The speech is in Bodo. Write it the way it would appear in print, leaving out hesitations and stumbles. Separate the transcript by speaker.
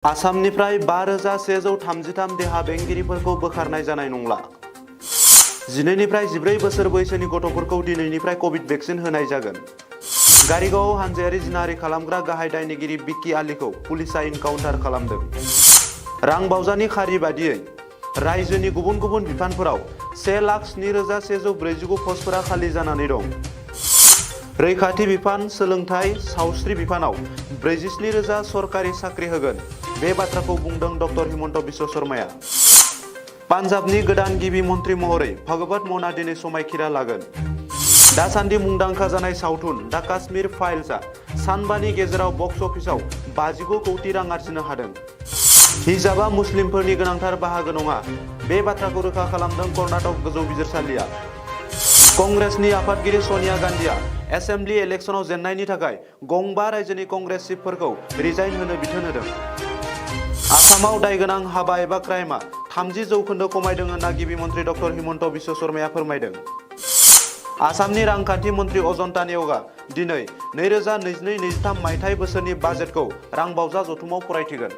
Speaker 1: आसामनिफ्राय 5133 देहा बेंगिरिफोरखौ बोखारनाय जानाय नंला। 12 निफ्राय 14 बोसोर बैसोनि गथ'फोरखौ दिनैनिफ्राय कभिड भेक्सिन होनाय जागोन। गारिगावआव हानजायारि जिनाहारि खालामग्रा गाहाय दायनिगिरि बिक्की आलीखौ पुलिसआ इनकाउन्टार खालामदों। रां बावजानि खारि बादियै रायजोनि गुबुन गुबुन बिफानफोराव 1,07,149 पस्टफोरा खालि जानानै दं। रैखाथि बिफान, सोलोंथाय, सावस्रि बिफानाव 47,000 सरकारि साख्रि होगोन। बे बाथ्राखौ बुंदों डक्टर हिमन्त बिश्व शर्माया। पान्जाबनि गोदान गिबि मन्थ्रि महरै भगवत मानआ दिनै समायखिरा लागोन। दासान्दि मुंदांखा जानाय सावथुन दा काश्मीर फाइल्सआ सानबानि गेजेराव बक्स अफिसाव 59 कौटि रां आरजिनो हादों। हिजाबआ मुस्लिमफोरनि गोनांथार बाहागो नङा, बे बाथ्राखौ रोखा खालामदों कर्नाटक गोजौ बिजिरसालिया। कंग्रेसनि आफादगिरि सनिया गान्धीआ एसेम्बलि इलेक्शनाव जेननायनि थाखाय गंबा रायजोनि कंग्रेस चिफफोरखौ रिजाइन होनो बिथोन होदों। आसामाव दायगोनां हाबा एबा क्राइमआ 30% खमायदों होनना गिबि मन्थ्रि डक्टर हिमन्त बिश्व शर्माया फोरमायदों। आसामनि रांखान्थि मन्थ्रि अजन्ता नेउगा दिनै 2022-23 मायथाइ बोसोरनि बाजेटखौ रांबावजा जथुमाव फरायथिगोन।